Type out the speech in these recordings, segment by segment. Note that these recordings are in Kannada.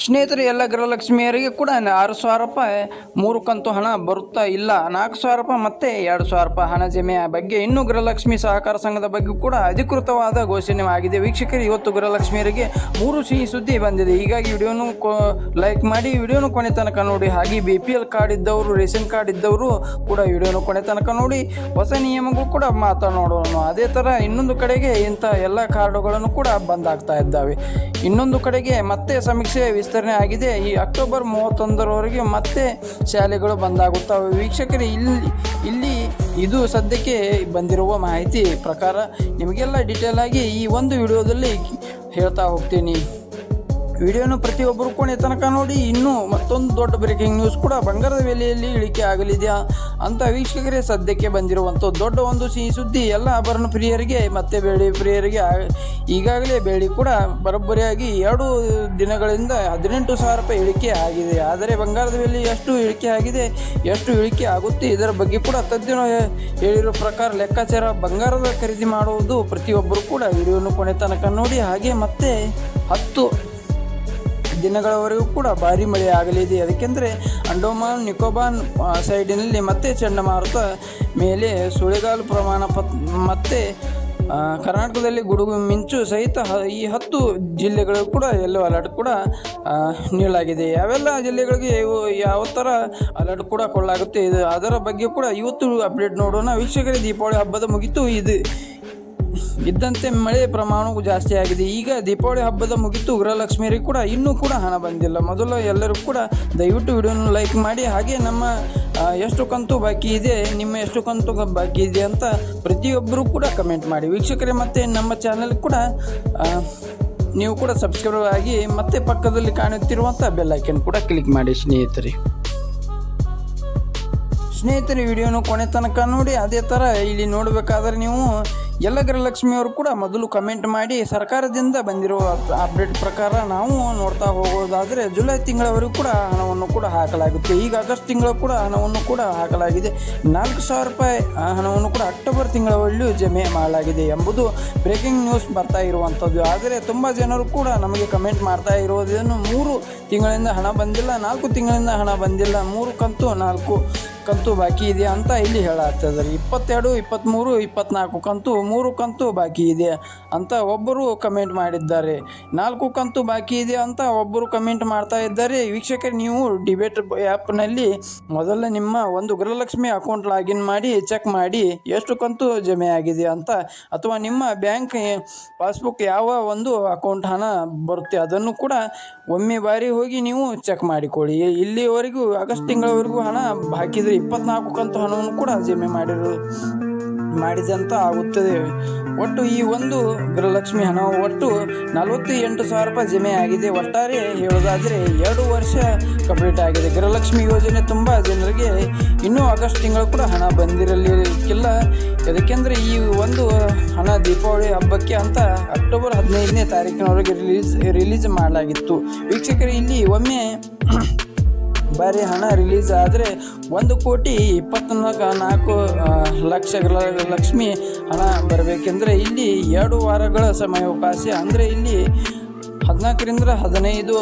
ಸ್ನೇಹಿತರೆ, ಎಲ್ಲ ಗೃಹಲಕ್ಷ್ಮಿಯರಿಗೆ ಕೂಡ 6,000 ರೂಪಾಯಿ 3 ಕಂತು ಹಣ ಬರುತ್ತಾ ಇಲ್ಲ, 4,000 ರೂಪಾಯಿ ಮತ್ತು 2,000 ರೂಪಾಯಿ ಹಣ ಜಮೆಯ ಬಗ್ಗೆ ಇನ್ನೂ ಗೃಹಲಕ್ಷ್ಮಿ ಸಹಕಾರ ಸಂಘದ ಬಗ್ಗೆ ಕೂಡ ಅಧಿಕೃತವಾದ ಘೋಷಣೆ ಆಗಿದೆ. ವೀಕ್ಷಕರು, ಇವತ್ತು ಗೃಹಲಕ್ಷ್ಮಿಯರಿಗೆ 3 ಸಿಹಿ ಸುದ್ದಿ ಬಂದಿದೆ. ಹೀಗಾಗಿ ವಿಡಿಯೋನು ಲೈಕ್ ಮಾಡಿ, ವಿಡಿಯೋನು ಕೊನೆ ತನಕ ನೋಡಿ. ಹಾಗೆ BPL ಕಾರ್ಡ್ ಇದ್ದವರು, ರೇಷನ್ ಕಾರ್ಡ್ ಇದ್ದವರು ಕೂಡ ವಿಡಿಯೋನು ಕೊನೆ ತನಕ ನೋಡಿ. ಹೊಸ ನಿಯಮಗಳು ಕೂಡ ಮಾತನಾಡೋಣ. ಅದೇ ಥರ ಇನ್ನೊಂದು ಕಡೆಗೆ ಇಂಥ ಎಲ್ಲ ಕಾರ್ಡುಗಳನ್ನು ಕೂಡ ಬಂದ್ ಆಗ್ತಾ ಇದ್ದಾವೆ. ಇನ್ನೊಂದು ಕಡೆಗೆ ಮತ್ತೆ ಸಮೀಕ್ಷೆ ವಿಸ್ತರಣೆ ಆಗಿದೆ. ಈ ಅಕ್ಟೋಬರ್ 31ರವರೆಗೆ ಮತ್ತೆ ಶಾಲೆಗಳು ಬಂದಾಗುತ್ತವೆ. ವೀಕ್ಷಕರೇ, ಇಲ್ಲಿ ಇದು ಸದ್ಯಕ್ಕೆ ಬಂದಿರುವ ಮಾಹಿತಿ ಪ್ರಕಾರ ನಿಮಗೆಲ್ಲ ಡೀಟೇಲ್ ಆಗಿ ಈ ಒಂದು ವಿಡಿಯೋದಲ್ಲಿ ಹೇಳ್ತಾ ಹೋಗ್ತೀನಿ. ವಿಡಿಯೋನು ಪ್ರತಿಯೊಬ್ಬರು ಕೊನೆ ತನಕ ನೋಡಿ. ಇನ್ನೂ ಮತ್ತೊಂದು ದೊಡ್ಡ ಬ್ರೇಕಿಂಗ್ ನ್ಯೂಸ್ ಕೂಡ, ಬಂಗಾರದ ಬೆಲೆಯಲ್ಲಿ ಇಳಿಕೆ ಆಗಲಿದೆಯಾ ಅಂತ ವೀಕ್ಷಕರೇ ಸದ್ಯಕ್ಕೆ ಬಂದಿರುವಂಥ ದೊಡ್ಡ ಒಂದು ಸಿಹಿ ಸುದ್ದಿ. ಎಲ್ಲ ಆಭರಣ ಪ್ರಿಯರಿಗೆ ಮತ್ತು ಬೆಳ್ಳಿ ಪ್ರಿಯರಿಗೆ ಈಗಾಗಲೇ ಬೆಳ್ಳಿ ಕೂಡ ಬರೋಬ್ಬರಿಯಾಗಿ 2 ದಿನಗಳಿಂದ 18,000 ರೂಪಾಯಿ ಇಳಿಕೆ ಆಗಿದೆ. ಆದರೆ ಬಂಗಾರದ ಬೆಲೆ ಎಷ್ಟು ಇಳಿಕೆ ಆಗಿದೆ, ಎಷ್ಟು ಇಳಿಕೆ ಆಗುತ್ತೆ, ಇದರ ಬಗ್ಗೆ ಕೂಡ ತಜ್ಞರು ಹೇಳಿರೋ ಪ್ರಕಾರ ಲೆಕ್ಕಾಚಾರ. ಬಂಗಾರದ ಖರೀದಿ ಮಾಡುವುದು ಪ್ರತಿಯೊಬ್ಬರು ಕೂಡ ವಿಡಿಯೋನು ಕೊನೆ ತನಕ ನೋಡಿ. ಹಾಗೆ ಮತ್ತೆ 10 ದಿನಗಳವರೆಗೂ ಕೂಡ ಭಾರಿ ಮಳೆ ಆಗಲಿದೆ. ಅದಕ್ಕೆಂದರೆ ಅಂಡಮಾನ್ ನಿಕೋಬಾರ್ ಸೈಡಿನಲ್ಲಿ ಮತ್ತೆ ಚಂಡಮಾರುತ ಮೇಲೆ ಸುಳಿಗಾಲು ಪ್ರಮಾಣ ಮತ್ತು ಕರ್ನಾಟಕದಲ್ಲಿ ಗುಡುಗು ಮಿಂಚು ಸಹಿತ ಈ 10 ಜಿಲ್ಲೆಗಳು ಕೂಡ ಯೆಲ್ಲೋ ಅಲರ್ಟ್ ಕೂಡ ನೀಡಲಾಗಿದೆ. ಯಾವೆಲ್ಲ ಜಿಲ್ಲೆಗಳಿಗೆ ಯಾವ ಥರ ಅಲರ್ಟ್ ಕೂಡ ಕೊಳ್ಳಾಗುತ್ತೆ, ಅದರ ಬಗ್ಗೆ ಕೂಡ ಇವತ್ತು ಅಪ್ಡೇಟ್ ನೋಡೋಣ. ವೀಕ್ಷಕರೇ, ದೀಪಾವಳಿ ಹಬ್ಬದ ಮುಗಿತು, ಇದ್ದಂತೆ ಮಳೆ ಪ್ರಮಾಣವು ಜಾಸ್ತಿ ಆಗಿದೆ. ಈಗ ದೀಪಾವಳಿ ಹಬ್ಬದ ಮುಗಿತು, ಗೃಹಲಕ್ಷ್ಮಿಯರಿಗೆ ಕೂಡ ಇನ್ನೂ ಕೂಡ ಹಣ ಬಂದಿಲ್ಲ. ಮೊದಲು ಎಲ್ಲರೂ ಕೂಡ ದಯವಿಟ್ಟು ವಿಡಿಯೋನ ಲೈಕ್ ಮಾಡಿ. ಹಾಗೆ ನಮ್ಮ ಎಷ್ಟು ಕಂತು ಬಾಕಿ ಇದೆ, ನಿಮ್ಮ ಎಷ್ಟು ಕಂತು ಬಾಕಿ ಇದೆ ಅಂತ ಪ್ರತಿಯೊಬ್ಬರು ಕೂಡ ಕಮೆಂಟ್ ಮಾಡಿ. ವೀಕ್ಷಕರೇ, ಮತ್ತು ನಮ್ಮ ಚಾನಲ್ ಕೂಡ ನೀವು ಕೂಡ ಸಬ್ಸ್ಕ್ರೈಬ್ ಆಗಿ ಮತ್ತೆ ಪಕ್ಕದಲ್ಲಿ ಕಾಣುತ್ತಿರುವಂಥ ಬೆಲ್ ಐಕನ್ ಕೂಡ ಕ್ಲಿಕ್ ಮಾಡಿ. ಸ್ನೇಹಿತರೆ, ವಿಡಿಯೋನು ಕೊನೆ ತನಕ ನೋಡಿ. ಅದೇ ಥರ ಇಲ್ಲಿ ನೋಡಬೇಕಾದ್ರೆ ನೀವು ಎಲ್ಲ ಗೃಹಲಕ್ಷ್ಮಿಯವರು ಕೂಡ ಮೊದಲು ಕಮೆಂಟ್ ಮಾಡಿ. ಸರ್ಕಾರದಿಂದ ಬಂದಿರುವ ಅಪ್ಡೇಟ್ ಪ್ರಕಾರ ನಾವು ನೋಡ್ತಾ ಹೋಗೋದಾದರೆ ಜುಲೈ ತಿಂಗಳವರೆಗೂ ಕೂಡ ಹಣವನ್ನು ಕೂಡ ಹಾಕಲಾಗುತ್ತೆ. ಈಗ ಆಗಸ್ಟ್ ತಿಂಗಳು ಕೂಡ ಹಣವನ್ನು ಕೂಡ ಹಾಕಲಾಗಿದೆ. 4,000 ರೂಪಾಯಿ ಹಣವನ್ನು ಕೂಡ ಅಕ್ಟೋಬರ್ ತಿಂಗಳವರೆಗೂ ಜಮೆ ಮಾಡಲಾಗಿದೆ ಎಂಬುದು ಬ್ರೇಕಿಂಗ್ ನ್ಯೂಸ್ ಬರ್ತಾ ಇರುವಂಥದ್ದು. ಆದರೆ ತುಂಬ ಜನರು ಕೂಡ ನಮಗೆ ಕಮೆಂಟ್ ಮಾಡ್ತಾ ಇರೋದೇನು 3 ತಿಂಗಳಿಂದ ಹಣ ಬಂದಿಲ್ಲ, 4 ತಿಂಗಳಿಂದ ಹಣ ಬಂದಿಲ್ಲ, 3 ಕಂತು 4 ಕಂತು ಬಾಕಿ ಇದೆ ಅಂತ ಇಲ್ಲಿ ಹೇಳಾಗ್ತದೆ. 22, 23, 24 ಕಂತು 3 ಕಂತು ಬಾಕಿ ಇದೆ ಅಂತ ಒಬ್ಬರು ಕಮೆಂಟ್ ಮಾಡಿದ್ದಾರೆ. 4 ಕಂತು ಬಾಕಿ ಇದೆ ಅಂತ ಒಬ್ಬರು ಕಮೆಂಟ್ ಮಾಡ್ತಾ ಇದ್ದಾರೆ. ವೀಕ್ಷಕರೇ, ನೀವು ಡಿಬೇಟ್ ಆ್ಯಪ್ನಲ್ಲಿ ಮೊದಲ ನಿಮ್ಮ ಒಂದು ಗೃಹಲಕ್ಷ್ಮಿ ಅಕೌಂಟ್ ಲಾಗಿನ್ ಮಾಡಿ ಚೆಕ್ ಮಾಡಿ ಎಷ್ಟು ಕಂತು ಜಮೆ ಆಗಿದೆ ಅಂತ, ಅಥವಾ ನಿಮ್ಮ ಬ್ಯಾಂಕ್ ಪಾಸ್ಬುಕ್ ಯಾವ ಒಂದು ಅಕೌಂಟ್ ಹಣ ಬರುತ್ತೆ ಅದನ್ನು ಕೂಡ ಒಮ್ಮೆ ಬಾರಿ ಹೋಗಿ ನೀವು ಚೆಕ್ ಮಾಡಿಕೊಳ್ಳಿ. ಇಲ್ಲಿವರೆಗೂ ಆಗಸ್ಟ್ ತಿಂಗಳವರೆಗೂ ಹಣ ಬಾಕಿದ್ರೆ 24 ಕಂತು ಹಣವನ್ನು ಕೂಡ ಜಮೆ ಮಾಡಿದಂತ ಆಗುತ್ತದೆ. ಒಟ್ಟು ಈ ಒಂದು ಗೃಹಲಕ್ಷ್ಮಿ ಹಣ ಒಟ್ಟು 48,000 ರೂಪಾಯಿ ಜಮೆ ಆಗಿದೆ. ಒಟ್ಟಾರೆ ಹೇಳೋದಾದರೆ 2 ವರ್ಷ ಕಂಪ್ಲೀಟ್ ಆಗಿದೆ. ಗೃಹಲಕ್ಷ್ಮಿ ಯೋಜನೆ ತುಂಬ ಜನರಿಗೆ ಇನ್ನೂ ಆಗಸ್ಟ್ ತಿಂಗಳು ಕೂಡ ಹಣ ಬಂದಿರಲಿಕ್ಕಿಲ್ಲ. ಯಾಕೆಂದರೆ ಈ ಒಂದು ಹಣ ದೀಪಾವಳಿ ಹಬ್ಬಕ್ಕೆ ಅಂತ ಅಕ್ಟೋಬರ್ 15ನೇ ತಾರೀಕಿನವರೆಗೆ ರಿಲೀಸ್ ಮಾಡಲಾಗಿತ್ತು. ವೀಕ್ಷಕರು, ಇಲ್ಲಿ ಒಮ್ಮೆ ಬಾರಿ ಹಣ ರಿಲೀಸ್ ಆದರೆ 1,24 ಲಕ್ಷ ಗೃಹಲಕ್ಷ್ಮಿ ಹಣ ಬರಬೇಕೆಂದರೆ ಇಲ್ಲಿ 2 ವಾರಗಳ ಸಮಯಾವಕಾಶ, ಅಂದರೆ ಇಲ್ಲಿ 14ರಿಂದ 15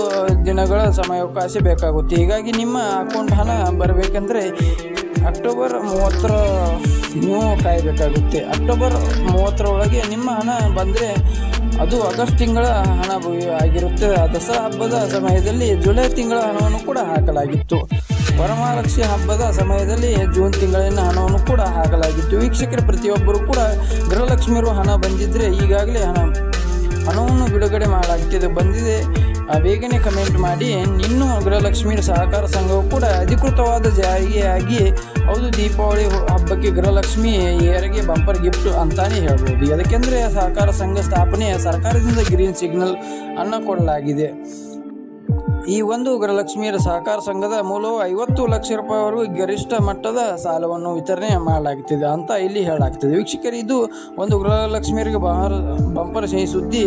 ದಿನಗಳ ಸಮಯಾವಕಾಶ ಬೇಕಾಗುತ್ತೆ. ಹೀಗಾಗಿ ನಿಮ್ಮ ಅಕೌಂಟ್ ಹಣ ಬರಬೇಕೆಂದರೆ ಅಕ್ಟೋಬರ್ 30 ನೀವು ಕಾಯಬೇಕಾಗುತ್ತೆ. ಅಕ್ಟೋಬರ್ 30ರೊಳಗೆ ನಿಮ್ಮ ಹಣ ಬಂದರೆ ಅದು ಆಗಸ್ಟ್ ತಿಂಗಳ ಹಣ ಆಗಿರುತ್ತೆ. ದಸರಾ ಹಬ್ಬದ ಸಮಯದಲ್ಲಿ ಜುಲೈ ತಿಂಗಳ ಹಣವನ್ನು ಕೂಡ ಹಾಕಲಾಗಿತ್ತು. ವರಮಹಾಲಕ್ಷ್ಮಿ ಹಬ್ಬದ ಸಮಯದಲ್ಲಿ ಜೂನ್ ತಿಂಗಳಿನ ಹಣವನ್ನು ಕೂಡ ಹಾಕಲಾಗಿತ್ತು. ವೀಕ್ಷಕರು, ಪ್ರತಿಯೊಬ್ಬರು ಕೂಡ ಗೃಹಲಕ್ಷ್ಮಿಯರು ಹಣ ಬಂದಿದ್ದರೆ ಈಗಾಗಲೇ ಹಣವನ್ನು ಬಿಡುಗಡೆ ಮಾಡಲಾಗ್ತಿದೆ. ಬಂದಿದೆ ಬೇಗನೆ ಕಮೆಂಟ್ ಮಾಡಿ. ಇನ್ನೂ ಗೃಹಲಕ್ಷ್ಮಿ ಸಹಕಾರ ಸಂಘವು ಕೂಡ ಅಧಿಕೃತವಾದ ಜಾರಿಯಾಗಿ ಹೌದು, ದೀಪಾವಳಿ ಹಬ್ಬಕ್ಕೆ ಗೃಹಲಕ್ಷ್ಮಿ ಯಾರಿಗೆ ಬಂಪರ್ ಗಿಫ್ಟ್ ಅಂತಾನೆ ಹೇಳ್ಬೋದು. ಯಾಕೆಂದರೆ ಸಹಕಾರ ಸಂಘ ಸ್ಥಾಪನೆ ಸರ್ಕಾರದಿಂದ ಗ್ರೀನ್ ಸಿಗ್ನಲ್ ಅನ್ನು ಕೊಡಲಾಗಿದೆ. ಈ ಒಂದು ಗೃಹಲಕ್ಷ್ಮಿಯರ ಸಹಕಾರ ಸಂಘದ ಮೂಲವು 50 ಲಕ್ಷ ರೂಪಾಯಿವರೆಗೂ ಗರಿಷ್ಠ ಮಟ್ಟದ ಸಾಲವನ್ನು ವಿತರಣೆ ಮಾಡಲಾಗುತ್ತಿದೆ ಅಂತ ಇಲ್ಲಿ ಹೇಳಲಾಗ್ತದೆ. ವೀಕ್ಷಕರು, ಇದು ಒಂದು ಗೃಹಲಕ್ಷ್ಮಿಯರಿಗೆ ಬಂಪರ್ ಸಿಹಿ ಸುದ್ದಿ.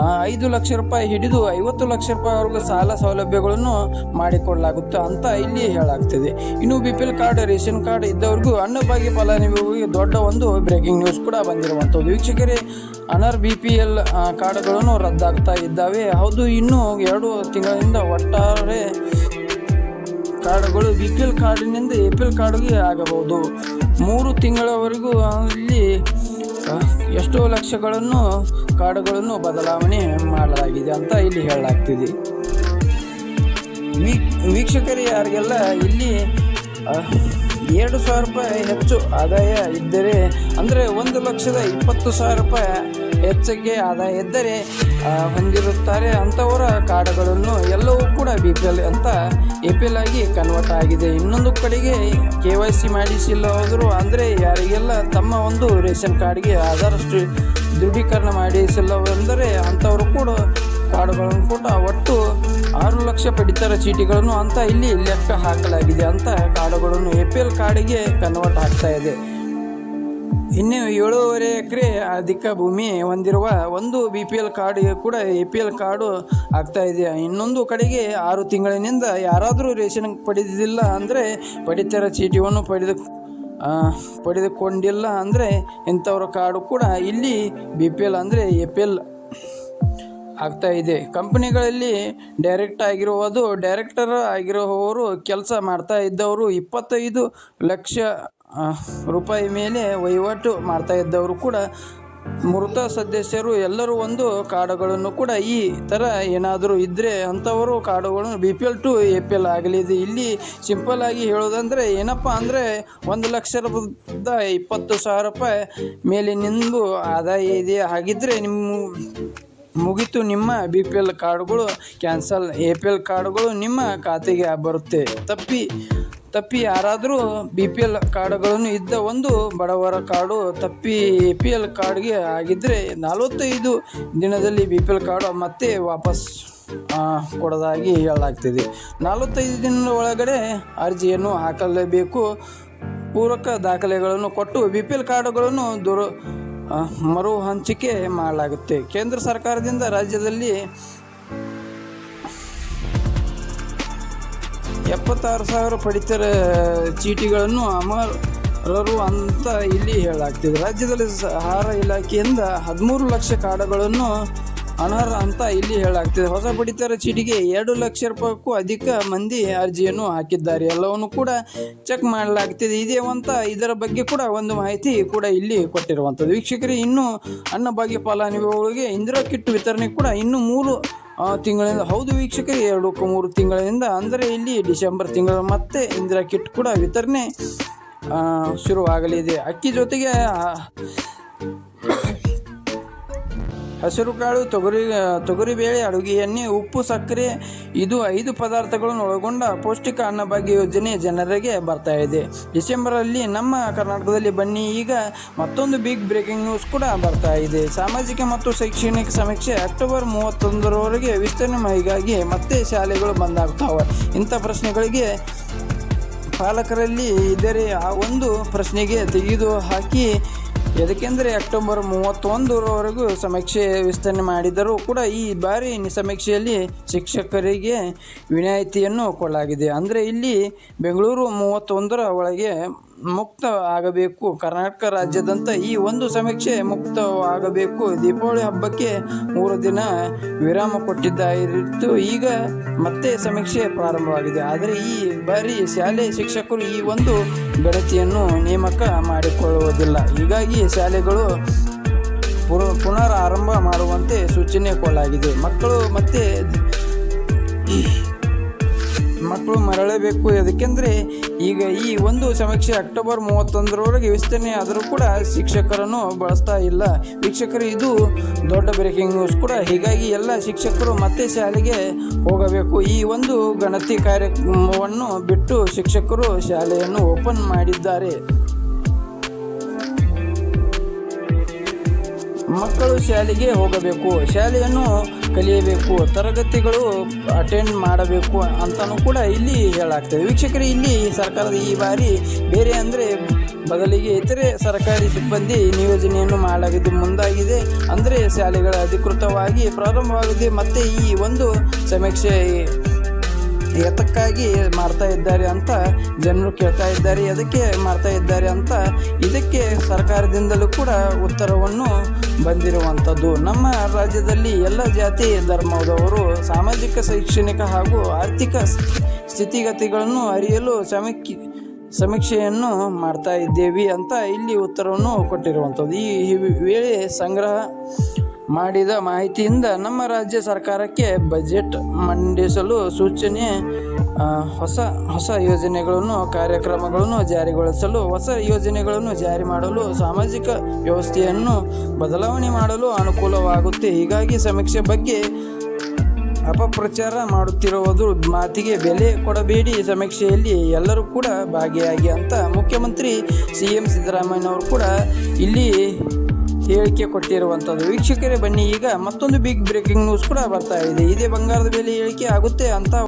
5 ಲಕ್ಷ ರೂಪಾಯಿ ಹಿಡಿದು 50 ಲಕ್ಷ ರೂಪಾಯಿವರೆಗೂ ಸಾಲ ಸೌಲಭ್ಯಗಳನ್ನು ಮಾಡಿಕೊಡಲಾಗುತ್ತೆ ಅಂತ ಇಲ್ಲಿ ಹೇಳಲಾಗ್ತದೆ. ಇನ್ನು BPL ಕಾರ್ಡ್, ರೇಷನ್ ಕಾರ್ಡ್ ಇದ್ದವ್ರಿಗೂ ಅನ್ನಭಾಗ್ಯ ಫಲಾನುಭವಿಗಳಿಗೆ ದೊಡ್ಡ ಒಂದು ಬ್ರೇಕಿಂಗ್ ನ್ಯೂಸ್ ಕೂಡ ಬಂದಿರುವಂಥದ್ದು. ವೀಕ್ಷಕರೇ, ಅನರ್ BPL ಕಾರ್ಡ್ಗಳನ್ನು ರದ್ದಾಗ್ತಾ ಇದ್ದಾವೆ. ಹೌದು, ಇನ್ನು 2 ತಿಂಗಳಿಂದ ಒಟ್ಟಾರೆ ಕಾರ್ಡ್ಗಳು BPL ಕಾರ್ಡಿನಿಂದ APL ಕಾರ್ಡ್ಗೆ ಆಗಬಹುದು. 3 ತಿಂಗಳವರೆಗೂ ಇಲ್ಲಿ ಎಷ್ಟೋ ಲಕ್ಷಗಳನ್ನು ಕಾರ್ಡ್ಗಳನ್ನು ಬದಲಾವಣೆ ಮಾಡಲಾಗಿದೆ ಅಂತ ಇಲ್ಲಿ ಹೇಳಲಾಗ್ತಿದೆ. ವೀಕ್ಷಕರು ಯಾರಿಗೆಲ್ಲ ಇಲ್ಲಿ 2,000 ರೂಪಾಯಿ ಹೆಚ್ಚು ಆದಾಯ ಇದ್ದರೆ, ಅಂದರೆ 1,20,000 ರೂಪಾಯಿ ಹೆಚ್ಚಿಗೆ ಆದಾಯ ಇದ್ದರೆ ಹೊಂದಿರುತ್ತಾರೆ ಅಂಥವರ ಕಾರ್ಡ್ಗಳನ್ನು ಎಲ್ಲವೂ ಕೂಡ BPL ಅಂತ APL ಆಗಿ ಕನ್ವರ್ಟ್ ಆಗಿದೆ. ಇನ್ನೊಂದು ಕಡೆಗೆ KYC ಮಾಡಿಸಿಲ್ಲ ಹೋದರು, ಅಂದರೆ ಯಾರಿಗೆಲ್ಲ ತಮ್ಮ ಒಂದು ರೇಷನ್ ಕಾರ್ಡ್ಗೆ ಆಧಾರ್ ದೃಢೀಕರಣ ಮಾಡಿಸಿಲ್ಲವೆಂದರೆ ಅಂಥವರು ಕೂಡ ಕಾರ್ಡ್ಗಳನ್ನು ಕೂಡ ಒಟ್ಟು 6 ಲಕ್ಷ ಪಡಿತರ ಚೀಟಿಗಳನ್ನು ಅಂತ ಇಲ್ಲಿ ಲೆಕ್ಕ ಹಾಕಲಾಗಿದೆ ಅಂತ ಕಾರ್ಡ್ಗಳನ್ನು APL ಕಾರ್ಡಿಗೆ ಕನ್ವರ್ಟ್ ಆಗ್ತಾ ಇದೆ. ಇನ್ನು 7.5 ಎಕರೆ ಅಧಿಕ ಭೂಮಿ ಹೊಂದಿರುವ ಒಂದು BPL ಕಾರ್ಡ್ಗೆ ಕೂಡ APL ಕಾರ್ಡು ಆಗ್ತಾ ಇದೆ. ಇನ್ನೊಂದು ಕಡೆಗೆ 6 ತಿಂಗಳಿನಿಂದ ಯಾರಾದರೂ ರೇಷನ್ ಪಡೆದಿಲ್ಲ ಅಂದರೆ ಪಡಿತರ ಚೀಟಿಯನ್ನು ಪಡೆದುಕೊಂಡಿಲ್ಲ ಅಂದರೆ ಇಂಥವ್ರ ಕಾರ್ಡು ಕೂಡ ಇಲ್ಲಿ BPL ಅಂದರೆ APL ಆಗ್ತಾ ಇದೆ. ಕಂಪನಿಗಳಲ್ಲಿ ಡೈರೆಕ್ಟರ್ ಆಗಿರುವವರು, ಕೆಲಸ ಮಾಡ್ತಾ ಇದ್ದವರು 25 ಲಕ್ಷ ರೂಪಾಯಿ ಮೇಲೆ ವಹಿವಾಟು ಮಾಡ್ತಾ ಇದ್ದವರು ಕೂಡ, ಮೃತ ಸದಸ್ಯರು ಎಲ್ಲರೂ ಒಂದು ಕಾರ್ಡುಗಳನ್ನು ಕೂಡ ಈ ಥರ ಏನಾದರೂ ಇದ್ದರೆ ಅಂಥವರು ಕಾರ್ಡುಗಳನ್ನು BPL ಟು APL ಆಗಲಿದೆ. ಇಲ್ಲಿ ಸಿಂಪಲ್ ಆಗಿ ಹೇಳೋದಂದರೆ ಏನಪ್ಪ ಅಂದರೆ 1,20,000 ರೂಪಾಯಿ ಮೇಲಿನಿಂದ ಆದಾಯ ಇದೆ, ಹಾಗಿದ್ದರೆ ಮುಗಿತು, ನಿಮ್ಮ BPL ಕಾರ್ಡ್ಗಳು ಕ್ಯಾನ್ಸಲ್, APL ಕಾರ್ಡ್ಗಳು ನಿಮ್ಮ ಖಾತೆಗೆ ಬರುತ್ತೆ. ತಪ್ಪಿ ಯಾರಾದರೂ BPL ಕಾರ್ಡ್ಗಳನ್ನು ಇದ್ದ ಒಂದು ಬಡವರ ಕಾರ್ಡು ತಪ್ಪಿ APL ಕಾರ್ಡ್ಗೆ ಆಗಿದ್ದರೆ 45 ದಿನದಲ್ಲಿ BPL ಕಾರ್ಡು ಮತ್ತೆ ವಾಪಸ್ ಕೊಡೋದಾಗಿ ಹೇಳಲಾಗ್ತಿದೆ. 45 ದಿನದ ಒಳಗಡೆ ಅರ್ಜಿಯನ್ನು ಹಾಕಲೇಬೇಕು. ಪೂರಕ ದಾಖಲೆಗಳನ್ನು ಕೊಟ್ಟು BPL ಕಾರ್ಡುಗಳನ್ನು ಮರು ಹಂಚಿಕೆ ಮಾಡಲಾಗುತ್ತೆ. ಕೇಂದ್ರ ಸರ್ಕಾರದಿಂದ ರಾಜ್ಯದಲ್ಲಿ 76,000 ಪಡಿತರ ಚೀಟಿಗಳನ್ನು ಅಮರರು ಅಂತ ಇಲ್ಲಿ ಹೇಳಲಾಗ್ತಿದೆ. ರಾಜ್ಯದಲ್ಲಿ ಆಹಾರ ಇಲಾಖೆಯಿಂದ 13 ಲಕ್ಷ ಕಾರ್ಡ್ಗಳನ್ನು ಅನರ್ಹ ಅಂತ ಇಲ್ಲಿ ಹೇಳಲಾಗ್ತಿದೆ. ಹೊಸ ಪಡಿತರ ಚೀಟಿಗೆ 2 ಲಕ್ಷ ರೂಪಾಯಿಗೂ ಅಧಿಕ ಮಂದಿ ಅರ್ಜಿಯನ್ನು ಹಾಕಿದ್ದಾರೆ. ಎಲ್ಲವನ್ನು ಕೂಡ ಚೆಕ್ ಮಾಡಲಾಗ್ತಿದೆ. ಇದರ ಬಗ್ಗೆ ಕೂಡ ಒಂದು ಮಾಹಿತಿ ಕೂಡ ಇಲ್ಲಿ ಕೊಟ್ಟಿರುವಂಥದ್ದು. ವೀಕ್ಷಕರೇ, ಇನ್ನು ಅನ್ನಭಾಗ್ಯ ಇಂದಿರಾ ಕಿಟ್ ವಿತರಣೆ ಕೂಡ ಇನ್ನು 3 ತಿಂಗಳಿಂದ, ಹೌದು ವೀಕ್ಷಕರೇ, 2-3 ತಿಂಗಳಿಂದ, ಅಂದರೆ ಇಲ್ಲಿ ಡಿಸೆಂಬರ್ ತಿಂಗಳ ಮತ್ತೆ ಇಂದಿರಾ ಕಿಟ್ ಕೂಡ ವಿತರಣೆ ಶುರುವಾಗಲಿದೆ. ಅಕ್ಕಿ ಜೊತೆಗೆ ಹಸಿರುಕಾಳು, ತೊಗರಿಬೇಳೆ, ಅಡುಗೆ ಎಣ್ಣೆ, ಉಪ್ಪು, ಸಕ್ಕರೆ, ಇದು 5 ಪದಾರ್ಥಗಳನ್ನು ಒಳಗೊಂಡ ಪೌಷ್ಟಿಕ ಅನ್ನಭಾಗ್ಯ ಯೋಜನೆ ಜನರಿಗೆ ಬರ್ತಾ ಇದೆ. ಡಿಸೆಂಬರಲ್ಲಿ ನಮ್ಮ ಕರ್ನಾಟಕದಲ್ಲಿ ಬನ್ನಿ, ಈಗ ಮತ್ತೊಂದು ಬಿಗ್ ಬ್ರೇಕಿಂಗ್ ನ್ಯೂಸ್ ಕೂಡ ಬರ್ತಾ ಇದೆ. ಸಾಮಾಜಿಕ ಮತ್ತು ಶೈಕ್ಷಣಿಕ ಸಮೀಕ್ಷೆ ಅಕ್ಟೋಬರ್ 31ರವರೆಗೆ ವಿಸ್ತರಣೆ. ಹೀಗಾಗಿ ಮತ್ತೆ ಶಾಲೆಗಳು ಬಂದಾಗ್ತಾವೆ. ಇಂಥ ಪ್ರಶ್ನೆಗಳಿಗೆ ಪಾಲಕರಲ್ಲಿ ಇದ್ದರೆ ಆ ಒಂದು ಪ್ರಶ್ನೆಗೆ ತೆಗೆದು ಹಾಕಿ, ಯಾಕೆಂದರೆ ಅಕ್ಟೋಬರ್ 31ರವರೆಗೂ ಸಮೀಕ್ಷೆ ವಿಸ್ತರಣೆ ಮಾಡಿದರೂ ಕೂಡ ಈ ಬಾರಿ ಸಮೀಕ್ಷೆಯಲ್ಲಿ ಶಿಕ್ಷಕರಿಗೆ ವಿನಾಯಿತಿಯನ್ನು ಕೊಡಲಾಗಿದೆ. ಅಂದರೆ ಇಲ್ಲಿ ಬೆಂಗಳೂರು 31ರ ಒಳಗೆ ಮುಕ್ತ ಆಗಬೇಕು. ಕರ್ನಾಟಕ ರಾಜ್ಯದಂತ ಈ ಒಂದು ಸಮೀಕ್ಷೆ ಮುಕ್ತವಾಗಬೇಕು. ದೀಪಾವಳಿ ಹಬ್ಬಕ್ಕೆ 3 ದಿನ ವಿರಾಮ ಕೊಟ್ಟಿದ್ದಾಯಿತು. ಈಗ ಮತ್ತೆ ಸಮೀಕ್ಷೆ ಪ್ರಾರಂಭವಾಗಿದೆ. ಆದರೆ ಈ ಬಾರಿ ಶಾಲೆ ಶಿಕ್ಷಕರು ಈ ಒಂದು ಗಣತಿಯನ್ನು ನೇಮಕ ಮಾಡಿಕೊಳ್ಳುವುದಿಲ್ಲ. ಹೀಗಾಗಿ ಶಾಲೆಗಳು ಪುನರ್ ಆರಂಭ ಮಾಡುವಂತೆ ಸೂಚನೆ ಕೊಡಲಾಗಿದೆ. ಮಕ್ಕಳು ಮರಳಬೇಕು. ಯಾಕೆಂದರೆ ಈಗ ಈ ಒಂದು ಸಮೀಕ್ಷೆ ಅಕ್ಟೋಬರ್ 31ರವರೆಗೆ ವಿಸ್ತರಣೆ ಆದರೂ ಕೂಡ ಶಿಕ್ಷಕರನ್ನು ಬಳಸ್ತಾ ಇಲ್ಲ. ವೀಕ್ಷಕರು, ಇದು ದೊಡ್ಡ ಬ್ರೇಕಿಂಗ್ ನ್ಯೂಸ್ ಕೂಡ. ಹೀಗಾಗಿ ಎಲ್ಲ ಶಿಕ್ಷಕರು ಮತ್ತೆ ಶಾಲೆಗೆ ಹೋಗಬೇಕು. ಈ ಒಂದು ಗಣತಿ ಕಾರ್ಯಕ್ರಮವನ್ನು ಬಿಟ್ಟು ಶಿಕ್ಷಕರು ಶಾಲೆಯನ್ನು ಓಪನ್ ಮಾಡಿದ್ದಾರೆ. ಮಕ್ಕಳು ಶಾಲೆಗೆ ಹೋಗಬೇಕು, ಶಾಲೆಯನ್ನು ಕಲಿಯಬೇಕು, ತರಗತಿಗಳು ಅಟೆಂಡ್ ಮಾಡಬೇಕು ಅಂತಲೂ ಕೂಡ ಇಲ್ಲಿ ಹೇಳಲಾಗ್ತದೆ. ವೀಕ್ಷಕರೇ, ಇಲ್ಲಿ ಸರ್ಕಾರದ ಈ ಬಾರಿ ಬೇರೆ ಅಂದರೆ ಬದಲಿಗೆ ಇತರೆ ಸರ್ಕಾರಿ ಸಿಬ್ಬಂದಿ ನಿಯೋಜನೆಯನ್ನು ಮಾಡಲಾಗಿದ್ದು ಮುಂದಾಗಿದೆ. ಅಂದರೆ ಶಾಲೆಗಳ ಅಧಿಕೃತವಾಗಿ ಪ್ರಾರಂಭವಾಗಿದೆ. ಮತ್ತು ಈ ಒಂದು ಸಮೀಕ್ಷೆ ಎತಕ್ಕಾಗಿ ಮಾಡ್ತಾ ಇದ್ದಾರೆ ಅಂತ ಜನರು ಕೇಳ್ತಾ ಇದ್ದಾರೆ. ಎದಕ್ಕೆ ಮಾಡ್ತಾ ಇದ್ದಾರೆ ಅಂತ ಇದಕ್ಕೆ ಸರ್ಕಾರದಿಂದಲೂ ಕೂಡ ಉತ್ತರವನ್ನು ಬಂದಿರುವಂಥದ್ದು. ನಮ್ಮ ರಾಜ್ಯದಲ್ಲಿ ಎಲ್ಲ ಜಾತಿ ಧರ್ಮದವರು ಸಾಮಾಜಿಕ, ಶೈಕ್ಷಣಿಕ ಹಾಗೂ ಆರ್ಥಿಕ ಸ್ಥಿತಿಗತಿಗಳನ್ನು ಅರಿಯಲು ಸಮೀಕ್ಷೆಯನ್ನು ಮಾಡ್ತಾ ಇದ್ದೇವೆ ಅಂತ ಇಲ್ಲಿ ಉತ್ತರವನ್ನು ಕೊಟ್ಟಿರುವಂಥದ್ದು. ಈ ವೇಳೆ ಸಂಗ್ರಹ ಮಾಡಿದ ಮಾಹಿತಿಯಿಂದ ನಮ್ಮ ರಾಜ್ಯ ಸರ್ಕಾರಕ್ಕೆ ಬಜೆಟ್ ಮಂಡಿಸಲು ಸೂಚನೆ, ಹೊಸ ಯೋಜನೆಗಳನ್ನು, ಕಾರ್ಯಕ್ರಮಗಳನ್ನು ಜಾರಿಗೊಳಿಸಲು, ಹೊಸ ಯೋಜನೆಗಳನ್ನು ಜಾರಿ ಮಾಡಲು, ಸಾಮಾಜಿಕ ವ್ಯವಸ್ಥೆಯನ್ನು ಬದಲಾವಣೆ ಮಾಡಲು ಅನುಕೂಲವಾಗುತ್ತೆ. ಹೀಗಾಗಿ ಸಮೀಕ್ಷೆ ಬಗ್ಗೆ ಅಪಪ್ರಚಾರ ಮಾಡುತ್ತಿರುವುದು ಮಾತಿಗೆ ಬೆಲೆ ಕೊಡಬೇಡಿ, ಸಮೀಕ್ಷೆಯಲ್ಲಿ ಎಲ್ಲರೂ ಕೂಡ ಭಾಗಿಯಾಗಿ ಅಂತ ಮುಖ್ಯಮಂತ್ರಿ CM ಸಿದ್ದರಾಮಯ್ಯನವರು ಕೂಡ ಇಲ್ಲಿ ಹೇಳಿಕೆ ಕೊಟ್ಟಿರುವಂಥದ್ದು. ವೀಕ್ಷಕರೇ, ಬನ್ನಿ ಈಗ ಮತ್ತೊಂದು ಬಿಗ್ ಬ್ರೇಕಿಂಗ್ ನ್ಯೂಸ್ ಕೂಡ ಬರ್ತಾ ಇದೆ. ಇದೇ ಬಂಗಾರದ ಬೆಲೆ ಇಳಿಕೆ ಆಗುತ್ತೆ ಅಂತ